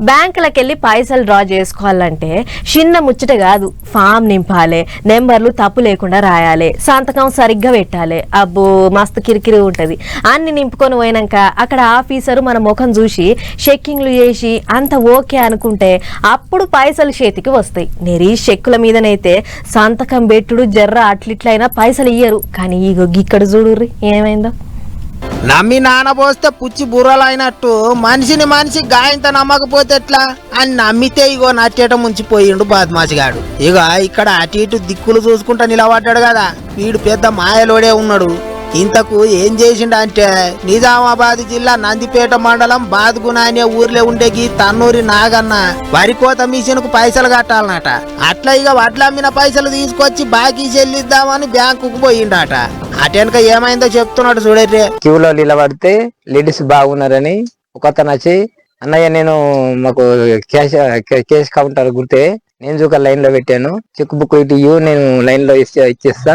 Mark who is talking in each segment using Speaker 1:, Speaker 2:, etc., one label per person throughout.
Speaker 1: బ్యాంకులకు వెళ్ళి పైసలు డ్రా చేసుకోవాలంటే చిన్న ముచ్చట కాదు. ఫామ్ నింపాలి, నెంబర్లు తప్పు లేకుండా రాయాలి, సంతకం సరిగ్గా పెట్టాలి. అబ్బో మస్తు కిరికిరి ఉంటది. అన్ని నింపుకొని పోయినాక అక్కడ ఆఫీసరు మన ముఖం చూసి చెక్కింగ్లు చేసి అంత ఓకే అనుకుంటే అప్పుడు పైసలు చేతికి వస్తాయి. నెరీ చెక్కుల మీదనైతే సంతకం పెట్టుడు జర్ర అట్లిట్లయినా పైసలు ఇయ్యరు. కానీ ఇగో ఇక్కడ చూడుర్రి ఏమైందో.
Speaker 2: నమ్మి నానబోస్తే పుచ్చి బుర్రలైనట్టు మనిషి గాయంత నమ్మకపోతే ఎట్లా అని నమ్మితే ఇగో నట్టేట ముంచిపోయిండు బద్మాసిగాడు. ఇక ఇక్కడ అటు ఇటు దిక్కులు చూసుకుంటా నిలబడ్డాడు కదా, వీడు పెద్ద మాయలోడే ఉన్నాడు. ఇంతకు ఏం చేసిండంటే నిజామాబాద్ జిల్లా నందిపేట మండలం బాద్గున అనే ఊర్లో ఉండేకి తన్నూరి నాగన్న వరి కోత మిషన్ కు పైసలు కట్టాలన్నట. అట్లా ఇక వడ్లమ్మిన పైసలు తీసుకొచ్చి బాకీ చెల్లిద్దామని బ్యాంకుకు పోయిండట. అటెనక ఏమైందో చెప్తున్నాడు చూడర్రే.
Speaker 3: క్యూలో నిలబడితే లేడీస్ బాగున్నారని ఒకతను వచ్చి, అన్నయ్య నేను మాకు క్యాష్ కౌంటర్ గుర్తే నేను చూక లైన్ లో పెట్టాను, చెక్ బుక్ ఇటు నేను లైన్ లో ఇచ్చేస్తా,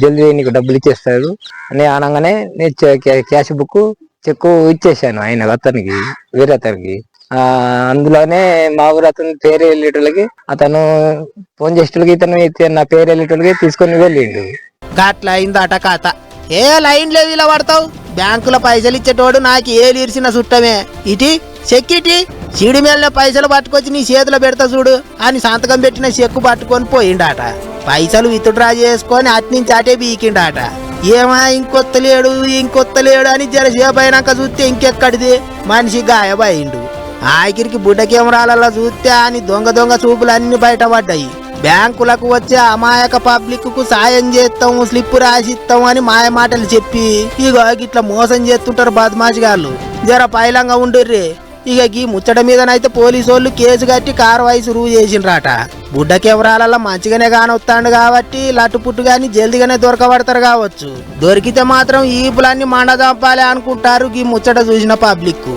Speaker 3: జల్దీ నీకు డబ్బులు ఇచ్చేస్తారు అని అనగానే నేను క్యాష్ బుక్ చెక్ ఇచ్చేసాను ఆయన అతనికి, వేరే అతనికి. అందులోనే మా ఊరు అతను పేరు వెళ్ళేటోళ్ళకి, అతను ఫోన్ చేసేటోళ్ళకి ఇతను నా పేరు వెళ్ళేటోళ్ళకి తీసుకొని వెళ్ళిండు.
Speaker 2: గట్లా అయిందట కథ. ఏ లైన్ లో ఇలా పడతావు, బ్యాంకులో పైసలు ఇచ్చేటోడు నాకు ఏలు ఇరిసిన చుట్టమే. ఇటీ చెక్కిటి సీడి మేళ పైసలు పట్టుకొచ్చి నీ చేతిలో పెడతా చూడు అని సంతకం పెట్టిన చెక్కు పట్టుకొని పోయిండాట. పైసలు విత్డ్రా చేసుకొని అట్నుంచి అటే బీకిండాట. ఏమా ఇంకొత్తలేడు అని జరసేపు అయినాక చూస్తే ఇంకెక్కడిది మనిషి గాయబయిండు. ఆఖరికి బుడ్డ కెమెరాలలో చూస్తే అని దొంగ చూపులు అన్ని బయటపడ్డాయి. బ్యాంకులకు వచ్చే అమాయక పబ్లిక్ కు సాయం చేస్తాం, స్లిప్ రాసిస్తాం అని మాయ మాటలు చెప్పి ఇక ఇట్లా మోసం చేస్తుంటారు బద్మాషిగాళ్ళు. జర పైలంగా ఉండుర్రి. ఇక ఈ ముచ్చట మీదనైతే పోలీసు వాళ్ళు కేసు కట్టి కార్వాయి సురువు చేసిండ్రాట. బుడ్డ కెమెరాలలో మంచిగానే కానొస్తాడు కాబట్టి లట్టుపుట్టు గాని జల్దిగానే దొరకబడతారు కావచ్చు. దొరికితే మాత్రం ఈపులన్నీ మండదంపాలి అనుకుంటారు ఈ ముచ్చట చూసిన పబ్లిక్.